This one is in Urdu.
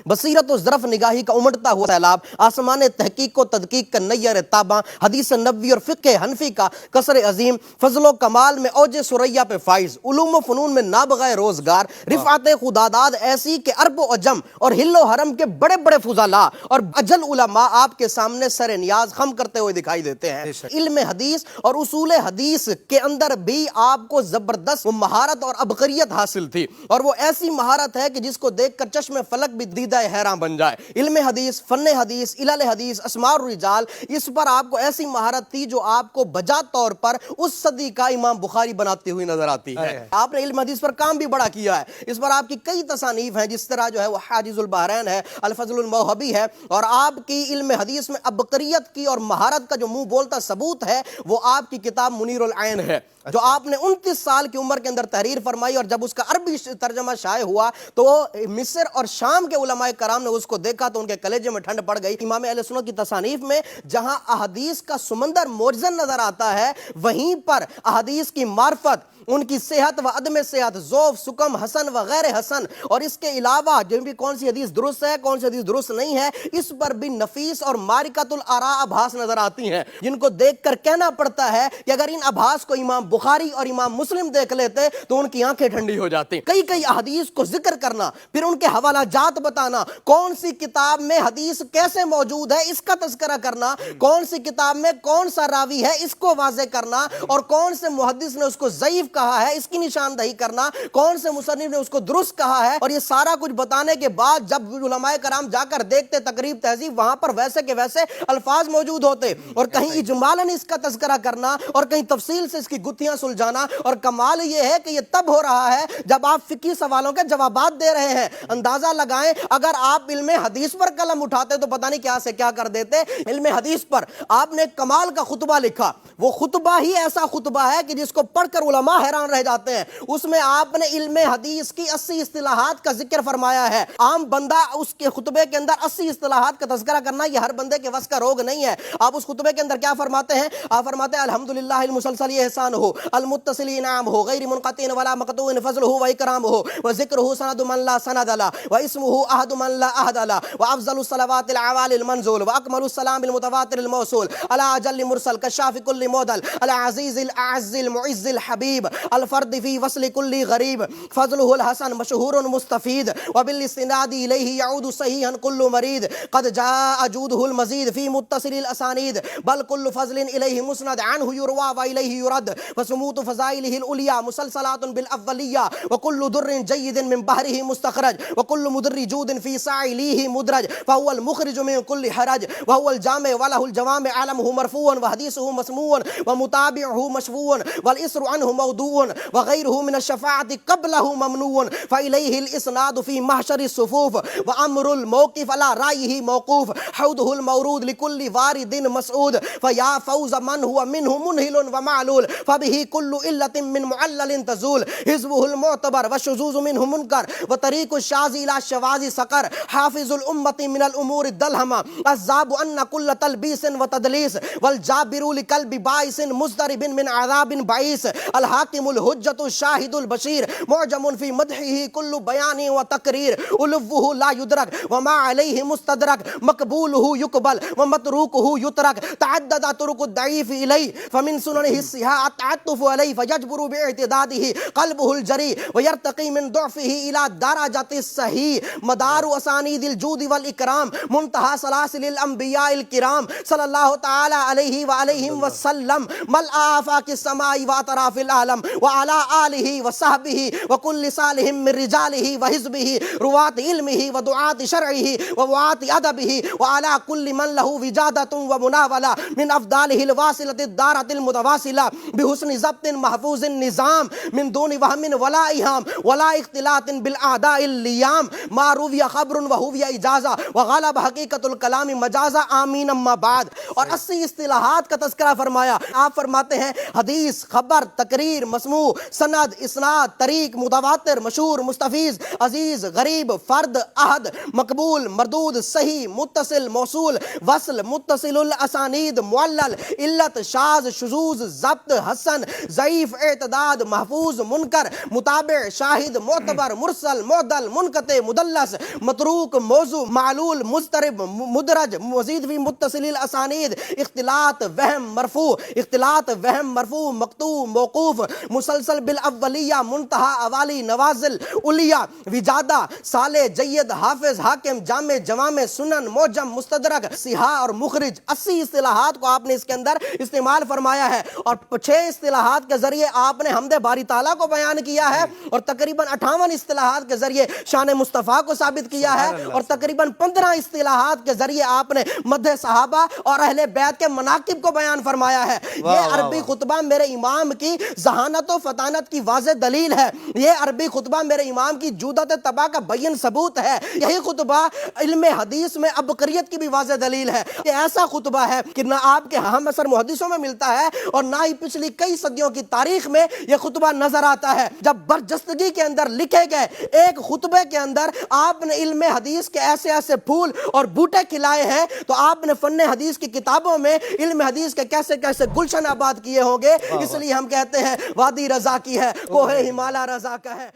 بصیرت و ظرف نگاہی کا امڑتا ہوا سیلاب، آسمان تحقیق و تدقیق کا نیر تاباں، حدیث نبوی اور فقہ حنفی کا قصر عظیم، فضل و کمال میں اوج ثریا پہ فائز، علوم و فنون میں نابغہ روزگار، رفعت خداداد ایسی کہ عرب و عجم اور ہل و حرم کے بڑے بڑے فضلاء اور اجل علماء آپ کے سامنے سر نیاز خم کرتے ہوئے دکھائی دیتے ہیں۔ علم حدیث اور اصول حدیث کے اندر بھی آپ کو زبردست مہارت اور عبقریت حاصل تھی، اور وہ ایسی مہارت ہے کہ جس کو دیکھ کر چشم فلک بھی دیدہ حیران بن جائے۔ علم حدیث، فن حدیث، علل حدیث، اسماء الرجال، اس پر آپ کو ایسی مہارت تھی جو آپ کو بجا طور پر اس صدی کا امام بخاری بناتی ہوئی نظر آتی ہے۔ آپ نے علم حدیث پر کام بھی بڑا کیا ہے، اس پر آپ کی کئی تصانیف ہیں، جس طرح جو ہے وہ حاجز البحرین ہے، الفضل الموہبی ہے، اور آپ کی علم حدیث میں عبقریت کی اور مہارت کا جو منہ بولتا ثبوت ہے وہ آپ کی کتاب منیر العین ہے، جو آپ نے 29 سال کی عمر کے اندر تحریر فرمائی، اور جب اس کا عربی ترجمہ شائع ہوا تو مصر اور شام کے علماء کرام نے اس کو دیکھا تو ان کے کلیجے میں ٹھنڈ پڑ گئی۔ امام اہل سنت کی تصانیف میں جہاں احادیث کا سمندر موجزن نظر آتا ہے، وہیں پر احادیث کی معرفت، ان کی صحت و عدم صحت، ذوف، سقم، حسن و غیر حسن، اور اس کے علاوہ جو بھی کون سی حدیث درست ہے کون سی حدیث درست نہیں ہے، اس پر بھی نفیس اور مارکۃ الاراء ابحاث نظر آتی ہیں، جن کو دیکھ کر کہنا پڑتا ہے کہ اگر ان ابحاث کو امام بخاری اور امام مسلم دیکھ لیتے تو ان کی آنکھیں ٹھنڈی ہو جاتی۔ کئی احادیث کو ذکر کرنا، پھر ان کے حوالہ جات بتانا، کون سی کتاب میں حدیث کیسے موجود ہے اس کا تذکرہ کرنا، کون سی کتاب میں کون سا راوی ہے اس کو واضح کرنا، اور کون سے محدث نے اس کو ضعیف کہا ہے اس کی نشاندہی کرنا، کون سے مصنف نے اس کو درست کہا ہے، اور یہ سارا کچھ بتانے کے بعد جب علماء کرام جا کر دیکھتے تقریب تہذیب، وہاں پر ویسے کے ویسے الفاظ موجود ہوتے، اور کہیں اجمالاً اس کا تذکرہ کرنا اور کہیں تفصیل سے اس کی گتھیاں سلجھانا، اور کمال یہ ہے کہ یہ تب ہو رہا ہے جب آپ فقہی سوالوں کے جوابات دے رہے ہیں۔ اندازہ لگائیں اگر آپ علم حدیث پر قلم اٹھاتے تو پتہ نہیں کیا سے کیا کر دیتے۔ علم حدیث پر آپ نے کمال کا خطبہ لکھا، وہ خطبہ ہی ایسا خطبہ ہے کہ جس کو پڑھ کر علماء حیران رہ جاتے ہیں۔ اس میں آپ نے علم حدیث کی 80 اصطلاحات کا ذکر فرمایا ہے۔ عام بندہ اس کے خطبے کے اندر 80 اصطلاحات کا تذکرہ کرنا یہ ہر بندے کے وس کا روگ نہیں ہے۔ آپ اس خطبے کے اندر کیا فرماتے ہیں؟ آپ فرماتے ہیں الحمدللہ المسلسل احسان ہو، المتصل انعام ہو، غیر منقطع ولا مقطوع فضل ہو و اکرام ہو، و ذکر ہو سند من لا سند لا، و اسمہ احد من لا احد لا، و افضل الصلوات العوالي المنزول، و اکمل السلام المتواتر الموصول، على اجل مرسل كشاف كل معضل، العزيز الاعز المعز الحبيب الفرد في وصل كل غريب، فضله الحسن مشهور مستفيد، وبالاستناد اليه يعود صحيحا كل مريد، قد جاء جوده المزيد في متصل الاسانيد، بل كل فضل اليه مسند عنه يروى واليه يرد، فسموت فضائله العليا مسلسلات بالاوليه، وكل در جيد من بحره مستخرج، وكل مدر جود في ساعليه مدرج، فهو المخرج من كل حرج، وهو الجامع وله الجوامع علمه مرفوع، وحديثه مسموع، ومتابعه مشفوع، والإسر عنه موضوع، وغيره من الشفاعة قبله ممنوع، فإليه الإسناد في محشر الصفوف، وأمر الموقف على رأيه موقوف، حوضه المورود لكل وارد مسعود، فيا فوز من هو منه منهل ومعلول، فبه كل إلة من معلل تزول، حزبه المعتبر والشذوذ منه منكر، وطريق الشاذ إلى الشواذ سقر، حافظ الأمة من الأمور الدلهمة، الذاب أن كل تلبيس وتدليس، والجابر لقلب بائس مضطرب من عذاب بعيس، الحاكم الحجة الشاهد البشير، معجم في مدحه كل بيان وتقرير، ألفه لا يدرك وما عليه مستدرك، مقبوله يقبل ومتروكه يترك، تعدد طرق الضعيف إليه، فمن سننه الصحاح التعطف عليه، فيجبر باعتداده قلبه الجري، ويرتقي من ضعفه إلى درجة الصحيح، مدار أسانيد الجود والإكرام، منتهى سلاسل الأنبياء الكرام صلى الله تعالى عليه وعليهم وسلم، ملء آفاق السماء وأطراف العالم، وعلى آله وصحبه وكل صالح من رجاله وحزبه، رواة علمه ودعاة شرعه ووعاة أدبه، وعلى كل من له وجادة ومناولة من أفضاله الواصلة الدارة المتواصلة بحسن ضبط محفوظ النظام من دون وهم ولا إيهام ولا اختلاط بالأعداء الليام، ما روي خبر وهوي إجازة وغلب حقيقة الكلام مجازة، آمین اما بعد۔ اور 80 اصطلاحات کا تذکرہ فرمایا۔ آپ فرماتے ہیں حدیث، خبر، تقریر، مسموع، سند، اسناد، طریق، متواتر، مشہور، مستفیض، عزیز، غریب، فرد، احد، مقبول، مردود، صحیح، متصل، موصول، وصل، متصل الاسانید، معلل، علت، شاذ، شذوذ، ضبط، حسن، ضعیف، اعتداد، محفوظ، منکر، متابع، شاہد، معتبر، مرسل، معدل، منقطع، مدلس، متروک موضوع معلول مضطرب مدرج مزید فی متصل الاسانید اختلاط وہم مرفوع مقطوع موقوف مسلسل بالاولیہ منتہا اوالی نوازل اولیہ وجادہ صالح جید حافظ حاکم جامع جوامع سنن موجم مستدرک صحاح اور مخرج 80 اصطلاحات کو آپ نے اس کے اندر استعمال فرمایا ہے، اور 6 اصطلاحات کے ذریعے آپ نے حمد باری تعالیٰ کو بیان کیا ہے، اور تقریباً 58 اصطلاحات کے ذریعے شان مصطفیٰ کو ثابت کیا ہے، اور تقریباً 15 اصطلاحات کے ذریعے آپ نے مدح صحابہ اور اہل بیت کے مناقب کو بیان فرمایا ہے۔ یہ عربی خطبہ میرے امام کی ذہانت و فطانت کی واضح دلیل ہے، یہ عربی خطبہ میرے امام کی جودت طبع کا بین ثبوت ہے، یہی خطبہ علم حدیث میں عبقریت کی بھی واضح دلیل ہے۔ یہ ایسا خطبہ ہے کہ نہ آپ کے ہم عصر محدثوں میں ملتا ہے اور نہ ہی پچھلی کئی صدیوں کی تاریخ میں یہ خطبہ نظر آتا ہے۔ جب برجستگی کے اندر لکھے گئے ایک خطبے کے اندر آپ نے علم حدیث کے ایسے ایسے پھول اور بوٹے کھلائے ہیں، تو آپ نے فن حدیث کی کتابوں میں علم حدیث کے کیسے کیسے گلشن آباد کیے ہوں گے۔ اس لیے ہم کہتے ہیں وادی رضا کی ہے، کوہ ہمالیہ رضا کا ہے۔